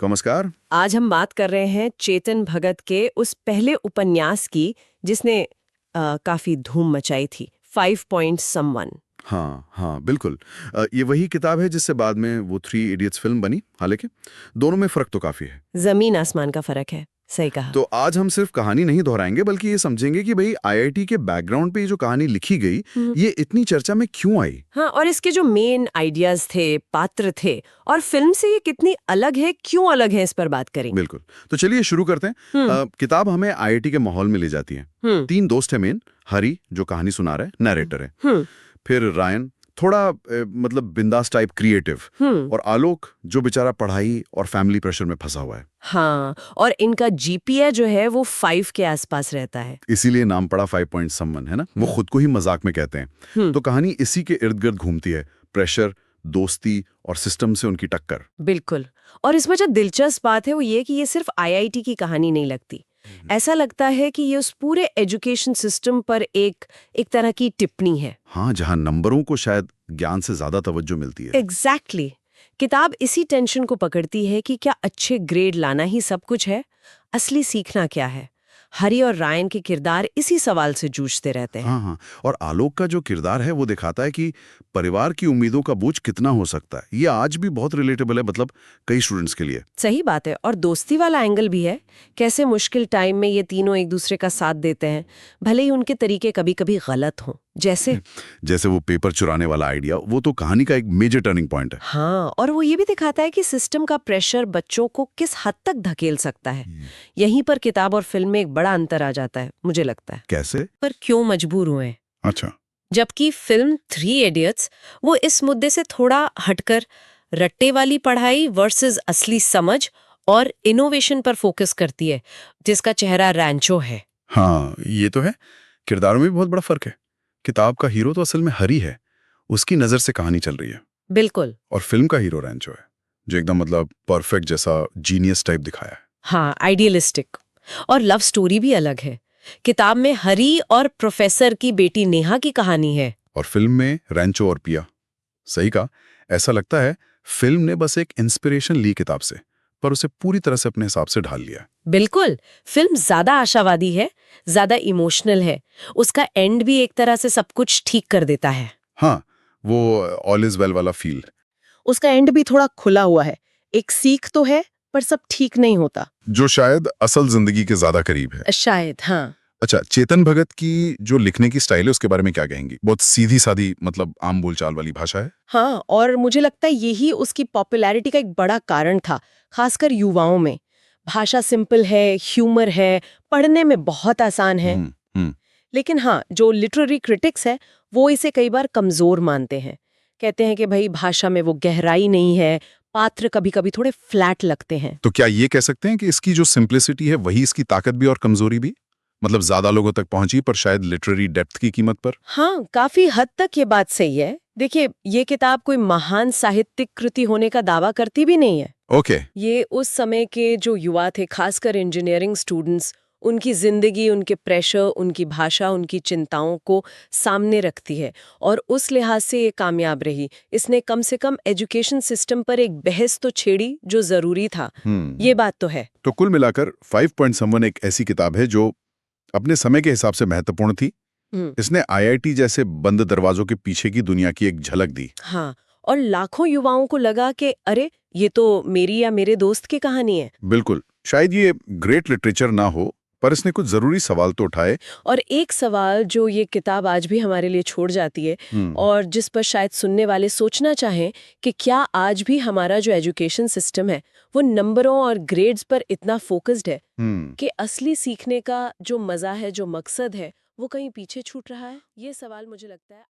नमस्कार। आज हम बात कर रहे हैं चेतन भगत के उस पहले उपन्यास की जिसने काफी धूम मचाई थी, 5 पॉइंट समवन। हाँ हाँ, बिल्कुल। ये वही किताब है जिससे बाद में वो थ्री इडियट्स फिल्म बनी। हालांकि दोनों में फ़र्क तो काफ़ी है। जमीन आसमान का फर्क है, सही कहा। तो आज हम सिर्फ कहानी नहीं दोहराएंगे, बल्कि ये समझेंगे कि भाई आईआईटी के बैकग्राउंड पे ये जो कहानी लिखी गई, ये इतनी चर्चा में क्यों आई। हाँ, और इसके जो मेन आइडियाज थे, पात्र थे, और फिल्म से ये कितनी अलग है, क्यों अलग है, इस पर बात करेंगे। बिल्कुल। तो चलिए शुरू करते हैं। किताब हमें आईआईटी के माहौल में ले जाती है। 3 दोस्त है मेन। हरी जो कहानी सुना रहा है, नरेटर है। फिर रायन, थोड़ा मतलब बिंदास टाइप क्रिएटिव। और आलोक जो बेचारा पढ़ाई और फैमिली प्रेशर में फंसा हुआ है। हाँ, और इनका जीपीए जो है वो 5 के आसपास रहता है। इसीलिए नाम पड़ा 5 पॉइंट समवन, है ना। वो खुद को ही मजाक में कहते हैं। तो कहानी इसी के इर्द गिर्द घूमती है, प्रेशर, दोस्ती और सिस्टम से उनकी टक्कर। बिल्कुल। और इसमें जो दिलचस्प बात है वो ये कि ये सिर्फ आईआईटी की कहानी नहीं लगती। ऐसा लगता है कि ये उस पूरे एजुकेशन सिस्टम पर एक तरह की टिप्पणी है। हाँ, जहाँ नंबरों को शायद ज्ञान से ज्यादा तवज्जो मिलती है। एग्जैक्टली। किताब इसी टेंशन को पकड़ती है कि क्या अच्छे ग्रेड लाना ही सब कुछ है, असली सीखना क्या है। हरी और रायन के किरदार इसी सवाल से जूझते रहते हैं। हाँ हाँ, और आलोक का जो किरदार है वो दिखाता है कि परिवार की उम्मीदों का बोझ कितना हो सकता है। ये आज भी बहुत रिलेटेबल है, मतलब कई स्टूडेंट्स के लिए। सही बात है। और दोस्ती वाला एंगल भी है, कैसे मुश्किल टाइम में ये तीनों एक दूसरे का साथ देते हैं, भले ही उनके तरीके कभी कभी गलत हों। जैसे वो पेपर चुराने वाला आइडिया, वो तो कहानी का एक मेजर टर्निंग पॉइंट है। हाँ, और वो ये भी दिखाता है कि सिस्टम का प्रेशर बच्चों को किस हद तक धकेल सकता है। यहीं पर किताब और फिल्म में एक बड़ा अंतर आ जाता है, मुझे लगता है। कैसे? पर क्यों मजबूर हुए। अच्छा। जबकि फिल्म 3 इडियट्स वो इस मुद्दे से थोड़ा हटकर रट्टे वाली पढ़ाई वर्सेस असली समझ और इनोवेशन पर फोकस करती है, जिसका चेहरा रैंचो है। हाँ, ये तो है। किरदारों में भी बहुत बड़ा फर्क है। किताब का हीरो तो असल में हरी है, उसकी नजर से कहानी चल रही है। बिल्कुल। और फिल्म का हीरो रैंचो है, जो एकदम मतलब परफेक्ट जैसा जीनियस टाइप दिखाया है। हाँ, आइडियलिस्टिक। और लव स्टोरी भी अलग है। किताब में हरी और प्रोफेसर की बेटी नेहा की कहानी है, और फिल्म में रैंचो और पिया। सही कहा। ऐसा लगता है फिल्म ने बस एक इंस्पिरेशन ली किताब से, पर उसे पूरी तरह से अपने हिसाब से ढाल लिया। बिल्कुल। फिल्म ज्यादा आशावादी है, ज्यादा इमोशनल है। उसका एंड भी एक तरह से सब कुछ ठीक कर देता है। हाँ, वो ऑल इज वेल वाला फील। उसका एंड भी थोड़ा खुला हुआ है, एक सीख तो है, पर सब ठीक नहीं होता। जो शायद असल जिंदगी के ज्यादा करीब है। शायद, हाँ। अच्छा, चेतन भगत की जो लिखने की स्टाइल है उसके बारे में क्या कहेंगी? बहुत सीधी सादी, मतलब आम बोलचाल वाली भाषा है। हाँ, और मुझे लगता है यही उसकी पॉपुलैरिटी का एक बड़ा कारण था, खासकर युवाओं में। भाषा सिंपल है, ह्यूमर है, पढ़ने में बहुत आसान है। लेकिन हाँ, जो लिटरेरी क्रिटिक्स है वो इसे कई बार कमजोर मानते हैं। कहते हैं कि भाई भाषा में वो गहराई नहीं है, पात्र कभी कभी थोड़े फ्लैट लगते हैं। तो क्या ये कह सकते हैं कि इसकी जो सिंप्लिसिटी है वही इसकी ताकत भी और कमजोरी भी? मतलब ज्यादा लोगों तक पहुंची पर शायद लिटरेरी डेप्थ की कीमत पर। हाँ, काफी हद तक ये बात सही है। देखिए, ये किताब कोई महान साहित्यिक कृति होने का दावा करती भी नहीं है। ओके। ये उस समय के जो युवा थे, खासकर इंजीनियरिंग स्टूडेंट्स, उनकी जिंदगी, उनके प्रेशर, उनकी भाषा, उनकी चिंताओं को सामने रखती है। और उस लिहाज से ये कामयाब रही। इसने कम से कम एजुकेशन सिस्टम पर एक बहस तो छेड़ी जो जरूरी था। ये बात तो है। तो कुल मिलाकर 5 पॉइंट समवन एक ऐसी किताब है जो अपने समय के हिसाब से महत्वपूर्ण थी। इसने आईआईटी जैसे बंद दरवाजों के पीछे की दुनिया की एक झलक दी। हाँ, और लाखों युवाओं को लगा कि अरे, ये तो मेरी या मेरे दोस्त की कहानी है। बिल्कुल। शायद ये ग्रेट लिटरेचर ना हो, पर इसने कुछ जरूरी सवाल तो उठाए। और एक सवाल जो ये किताब आज भी हमारे लिए छोड़ जाती है, और जिस पर शायद सुनने वाले सोचना चाहें कि क्या आज भी हमारा जो एजुकेशन सिस्टम है वो नंबरों और ग्रेड्स पर इतना फोकस्ड है कि असली सीखने का जो मजा है, जो मकसद है, वो कहीं पीछे छूट रहा है। ये सवाल मुझे लगता है